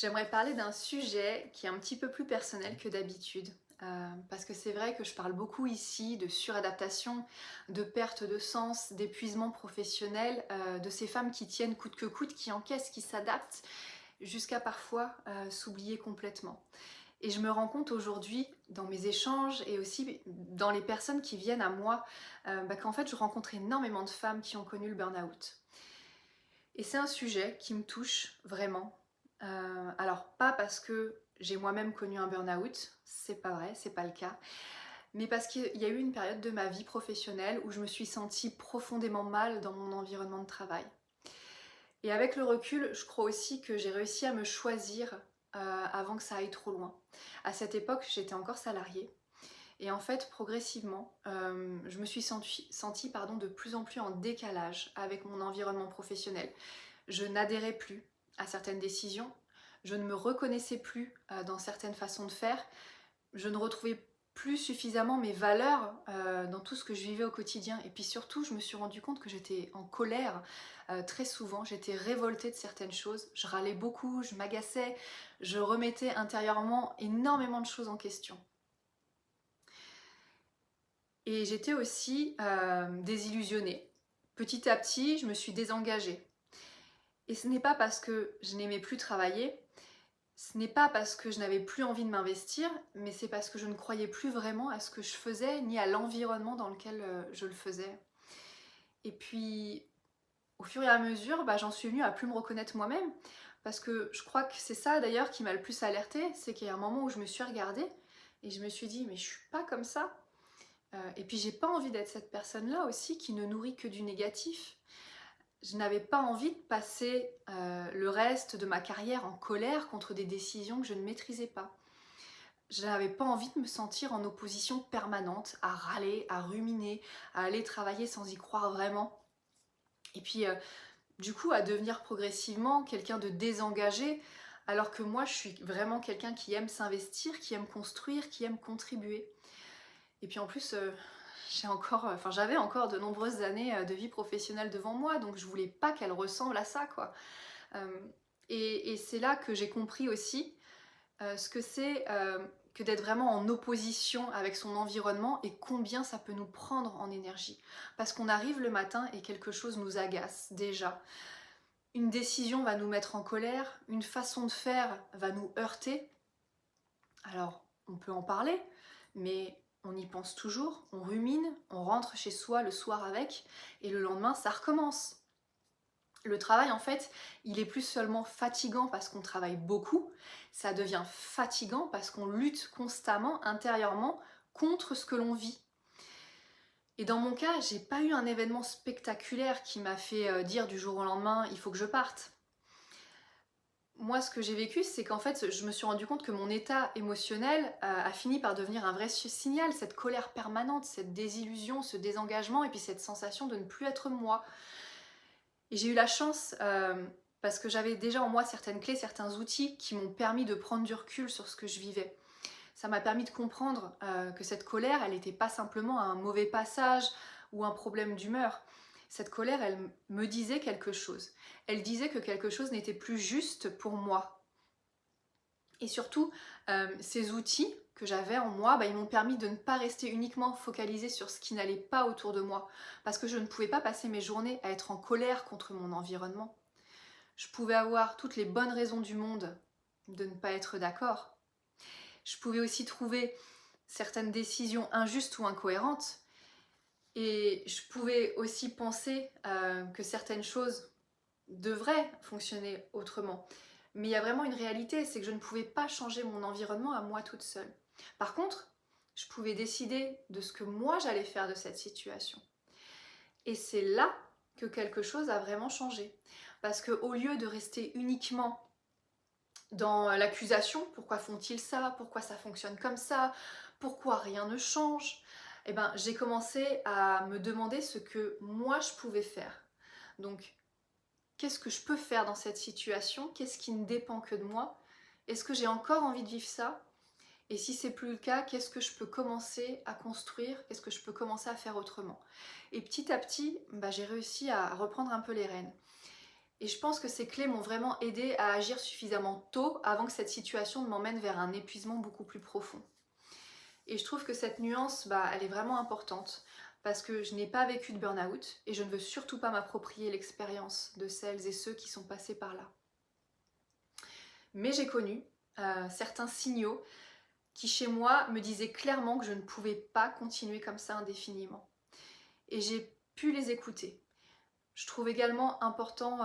J'aimerais parler d'un sujet qui est un petit peu plus personnel que d'habitude. Parce que c'est vrai que je parle beaucoup ici de suradaptation, de perte de sens, d'épuisement professionnel, de ces femmes qui tiennent coûte que coûte, qui encaissent, qui s'adaptent, jusqu'à parfois s'oublier complètement. Et je me rends compte aujourd'hui, dans mes échanges et aussi dans les personnes qui viennent à moi, qu'en fait je rencontre énormément de femmes qui ont connu le burn-out. Et c'est un sujet qui me touche vraiment. Alors pas parce que j'ai moi-même connu un burn-out, c'est pas vrai, c'est pas le cas, mais parce qu'il y a eu une période de ma vie professionnelle où je me suis sentie profondément mal dans mon environnement de travail. Et avec le recul, je crois aussi que j'ai réussi à me choisir avant que ça aille trop loin. À cette époque, j'étais encore salariée. Et en fait, progressivement, je me suis sentie de plus en plus en décalage avec mon environnement professionnel. Je n'adhérais plus à certaines décisions, je ne me reconnaissais plus dans certaines façons de faire, je ne retrouvais plus suffisamment mes valeurs dans tout ce que je vivais au quotidien. Et puis surtout, je me suis rendu compte que j'étais en colère très souvent, j'étais révoltée de certaines choses, je râlais beaucoup, je m'agaçais, je remettais intérieurement énormément de choses en question. Et j'étais aussi désillusionnée. Petit à petit, je me suis désengagée. Et ce n'est pas parce que je n'aimais plus travailler, ce n'est pas parce que je n'avais plus envie de m'investir, mais c'est parce que je ne croyais plus vraiment à ce que je faisais, ni à l'environnement dans lequel je le faisais. Et puis, au fur et à mesure, j'en suis venue à plus me reconnaître moi-même, parce que je crois que c'est ça d'ailleurs qui m'a le plus alertée, c'est qu'il y a un moment où je me suis regardée, et je me suis dit, mais je suis pas comme ça. Et puis j'ai pas envie d'être cette personne-là aussi qui ne nourrit que du négatif. Je n'avais pas envie de passer le reste de ma carrière en colère contre des décisions que je ne maîtrisais pas. Je n'avais pas envie de me sentir en opposition permanente, à râler, à ruminer, à aller travailler sans y croire vraiment. Et puis du coup à devenir progressivement quelqu'un de désengagé, alors que moi je suis vraiment quelqu'un qui aime s'investir, qui aime construire, qui aime contribuer. Et puis en plus, j'avais encore de nombreuses années de vie professionnelle devant moi, donc je voulais pas qu'elle ressemble à ça, quoi. Euh, et c'est là que j'ai compris aussi ce que c'est que d'être vraiment en opposition avec son environnement et combien ça peut nous prendre en énergie. Parce qu'on arrive le matin et quelque chose nous agace déjà. Une décision va nous mettre en colère, une façon de faire va nous heurter. Alors, on peut en parler, mais on y pense toujours, on rumine, on rentre chez soi le soir avec, et le lendemain, ça recommence. Le travail, en fait, il est plus seulement fatigant parce qu'on travaille beaucoup, ça devient fatigant parce qu'on lutte constamment, intérieurement, contre ce que l'on vit. Et dans mon cas, j'ai pas eu un événement spectaculaire qui m'a fait dire du jour au lendemain, il faut que je parte. Moi, ce que j'ai vécu, c'est qu'en fait, je me suis rendu compte que mon état émotionnel a fini par devenir un vrai signal, cette colère permanente, cette désillusion, ce désengagement, et puis cette sensation de ne plus être moi. Et j'ai eu la chance, parce que j'avais déjà en moi certaines clés, certains outils qui m'ont permis de prendre du recul sur ce que je vivais. Ça m'a permis de comprendre que cette colère, elle n'était pas simplement un mauvais passage ou un problème d'humeur. Cette colère, elle me disait quelque chose. Elle disait que quelque chose n'était plus juste pour moi. Et surtout, ces outils que j'avais en moi, ils m'ont permis de ne pas rester uniquement focalisée sur ce qui n'allait pas autour de moi. Parce que je ne pouvais pas passer mes journées à être en colère contre mon environnement. Je pouvais avoir toutes les bonnes raisons du monde de ne pas être d'accord. Je pouvais aussi trouver certaines décisions injustes ou incohérentes. Et je pouvais aussi penser que certaines choses devraient fonctionner autrement. Mais il y a vraiment une réalité, c'est que je ne pouvais pas changer mon environnement à moi toute seule. Par contre, je pouvais décider de ce que moi j'allais faire de cette situation. Et c'est là que quelque chose a vraiment changé. Parce qu'au lieu de rester uniquement dans l'accusation, pourquoi font-ils ça, pourquoi ça fonctionne comme ça, pourquoi rien ne change, j'ai commencé à me demander ce que moi je pouvais faire. Donc, qu'est-ce que je peux faire dans cette situation? Qu'est-ce qui ne dépend que de moi? Est-ce que j'ai encore envie de vivre ça? Et si c'est plus le cas, qu'est-ce que je peux commencer à construire? Qu'est-ce que je peux commencer à faire autrement? Et petit à petit, j'ai réussi à reprendre un peu les rênes. Et je pense que ces clés m'ont vraiment aidé à agir suffisamment tôt avant que cette situation ne m'emmène vers un épuisement beaucoup plus profond. Et je trouve que cette nuance, elle est vraiment importante parce que je n'ai pas vécu de burn-out et je ne veux surtout pas m'approprier l'expérience de celles et ceux qui sont passés par là. Mais j'ai connu certains signaux qui chez moi me disaient clairement que je ne pouvais pas continuer comme ça indéfiniment. Et j'ai pu les écouter. Je trouve également important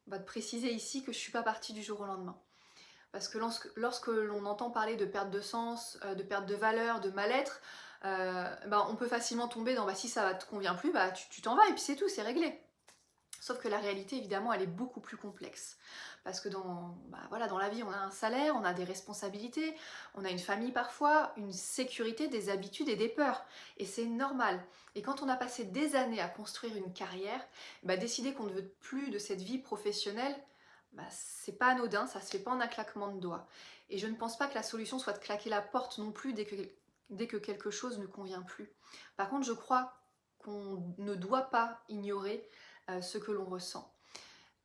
de préciser ici que je ne suis pas partie du jour au lendemain. Parce que lorsque l'on entend parler de perte de sens, de perte de valeur, de mal-être, on peut facilement tomber dans si ça ne te convient plus, tu t'en vas et puis c'est tout, c'est réglé. Sauf que la réalité, évidemment, elle est beaucoup plus complexe. Parce que dans la vie, on a un salaire, on a des responsabilités, on a une famille parfois, une sécurité, des habitudes et des peurs. Et c'est normal. Et quand on a passé des années à construire une carrière, décider qu'on ne veut plus de cette vie professionnelle, c'est pas anodin, ça se fait pas en un claquement de doigts. Et je ne pense pas que la solution soit de claquer la porte non plus dès que quelque chose ne convient plus. Par contre, je crois qu'on ne doit pas ignorer ce que l'on ressent.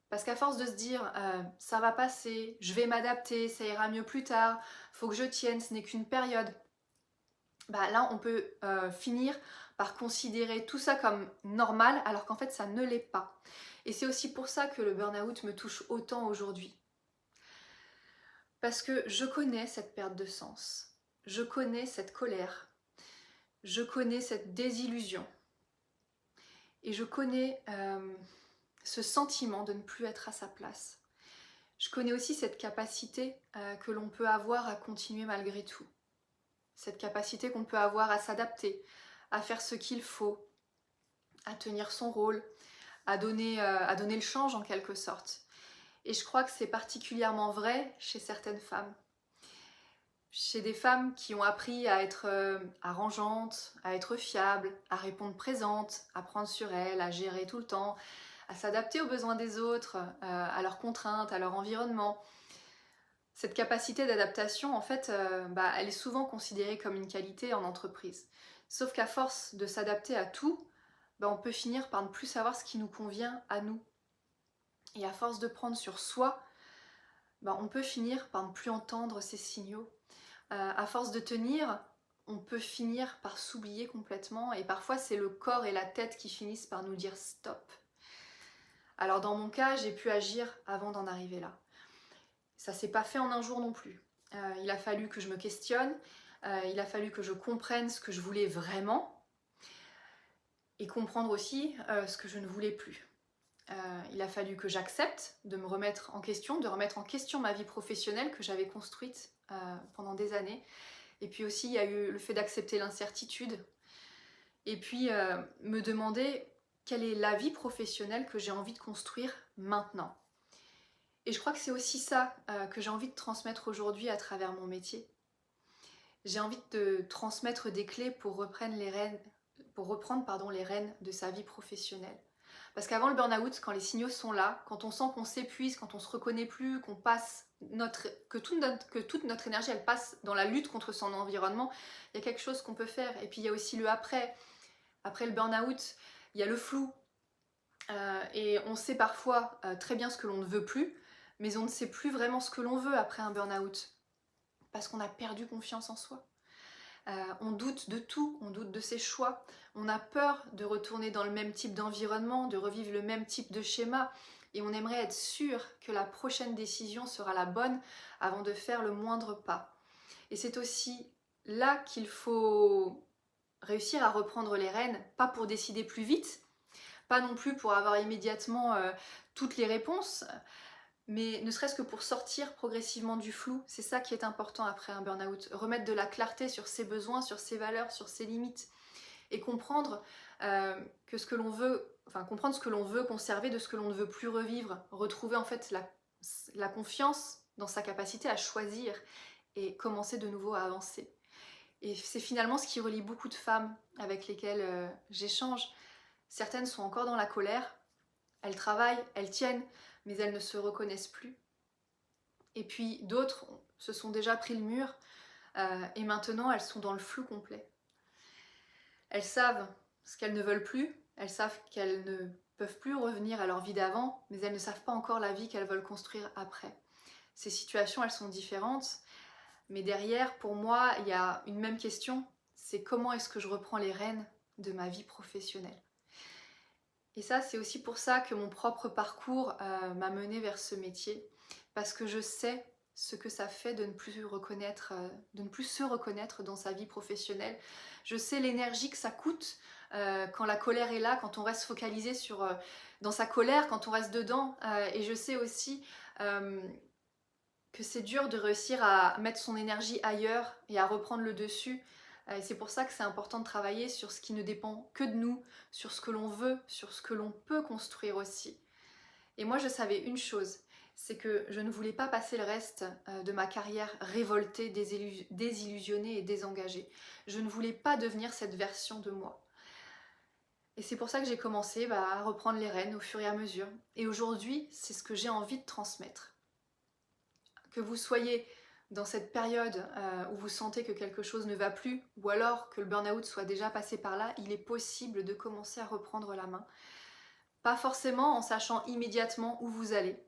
Parce qu'à force de se dire ça va passer, je vais m'adapter, ça ira mieux plus tard, faut que je tienne, ce n'est qu'une période, là on peut finir par considérer tout ça comme normal alors qu'en fait ça ne l'est pas. Et c'est aussi pour ça que le burn-out me touche autant aujourd'hui. Parce que je connais cette perte de sens, je connais cette colère, je connais cette désillusion et je connais ce sentiment de ne plus être à sa place. Je connais aussi cette capacité que l'on peut avoir à continuer malgré tout. Cette capacité qu'on peut avoir à s'adapter, à faire ce qu'il faut, à tenir son rôle, à donner le change en quelque sorte. Et je crois que c'est particulièrement vrai chez certaines femmes. Chez des femmes qui ont appris à être arrangeantes, à être fiables, à répondre présentes, à prendre sur elles, à gérer tout le temps, à s'adapter aux besoins des autres, à leurs contraintes, à leur environnement. Cette capacité d'adaptation, en fait, elle est souvent considérée comme une qualité en entreprise. Sauf qu'à force de s'adapter à tout, on peut finir par ne plus savoir ce qui nous convient à nous. Et à force de prendre sur soi, on peut finir par ne plus entendre ces signaux. À force de tenir, on peut finir par s'oublier complètement et parfois c'est le corps et la tête qui finissent par nous dire stop. Alors dans mon cas, j'ai pu agir avant d'en arriver là. Ça s'est pas fait en un jour non plus. Il a fallu que je me questionne, il a fallu que je comprenne ce que je voulais vraiment et comprendre aussi ce que je ne voulais plus. Il a fallu que j'accepte de me remettre en question, de remettre en question ma vie professionnelle que j'avais construite pendant des années. Et puis aussi, il y a eu le fait d'accepter l'incertitude. Et puis, me demander quelle est la vie professionnelle que j'ai envie de construire maintenant. Et je crois que c'est aussi ça que j'ai envie de transmettre aujourd'hui à travers mon métier. J'ai envie de transmettre des clés pour reprendre les rênes de sa vie professionnelle. Parce qu'avant le burn-out, quand les signaux sont là, quand on sent qu'on s'épuise, quand on se reconnaît plus, que toute notre énergie elle passe dans la lutte contre son environnement, il y a quelque chose qu'on peut faire. Et puis il y a aussi le après. Après le burn-out, il y a le flou. Et on sait parfois très bien ce que l'on ne veut plus, mais on ne sait plus vraiment ce que l'on veut après un burn-out. Parce qu'on a perdu confiance en soi. On doute de tout, on doute de ses choix, on a peur de retourner dans le même type d'environnement, de revivre le même type de schéma et on aimerait être sûr que la prochaine décision sera la bonne avant de faire le moindre pas. Et c'est aussi là qu'il faut réussir à reprendre les rênes, pas pour décider plus vite, pas non plus pour avoir immédiatement toutes les réponses, mais ne serait-ce que pour sortir progressivement du flou, c'est ça qui est important après un burn-out. Remettre de la clarté sur ses besoins, sur ses valeurs, sur ses limites. Et comprendre que ce que l'on veut, comprendre ce que l'on veut conserver de ce que l'on ne veut plus revivre. Retrouver en fait la confiance dans sa capacité à choisir et commencer de nouveau à avancer. Et c'est finalement ce qui relie beaucoup de femmes avec lesquelles j'échange. Certaines sont encore dans la colère, elles travaillent, elles tiennent, mais elles ne se reconnaissent plus. Et puis d'autres se sont déjà pris le mur et maintenant elles sont dans le flou complet. Elles savent ce qu'elles ne veulent plus, elles savent qu'elles ne peuvent plus revenir à leur vie d'avant, mais elles ne savent pas encore la vie qu'elles veulent construire après. Ces situations, elles sont différentes, mais derrière, pour moi, il y a une même question, c'est comment est-ce que je reprends les rênes de ma vie professionnelle. Et ça, c'est aussi pour ça que mon propre parcours m'a menée vers ce métier, parce que je sais ce que ça fait de ne plus reconnaître, de ne plus se reconnaître dans sa vie professionnelle. Je sais l'énergie que ça coûte quand la colère est là, quand on reste focalisé sur dans sa colère, quand on reste dedans. Et je sais aussi que c'est dur de réussir à mettre son énergie ailleurs et à reprendre le dessus. Et c'est pour ça que c'est important de travailler sur ce qui ne dépend que de nous, sur ce que l'on veut, sur ce que l'on peut construire aussi. Et moi, je savais une chose, c'est que je ne voulais pas passer le reste de ma carrière révoltée, désillusionnée et désengagée. Je ne voulais pas devenir cette version de moi. Et c'est pour ça que j'ai commencé à reprendre les rênes au fur et à mesure. Et aujourd'hui, c'est ce que j'ai envie de transmettre. Que vous soyez dans cette période où vous sentez que quelque chose ne va plus, ou alors que le burn-out soit déjà passé par là, il est possible de commencer à reprendre la main. Pas forcément en sachant immédiatement où vous allez.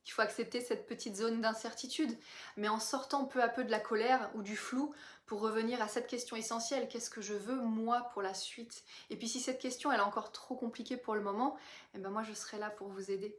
Il faut accepter cette petite zone d'incertitude, mais en sortant peu à peu de la colère ou du flou pour revenir à cette question essentielle, qu'est-ce que je veux moi pour la suite? Et puis si cette question elle est encore trop compliquée pour le moment, eh ben moi je serai là pour vous aider.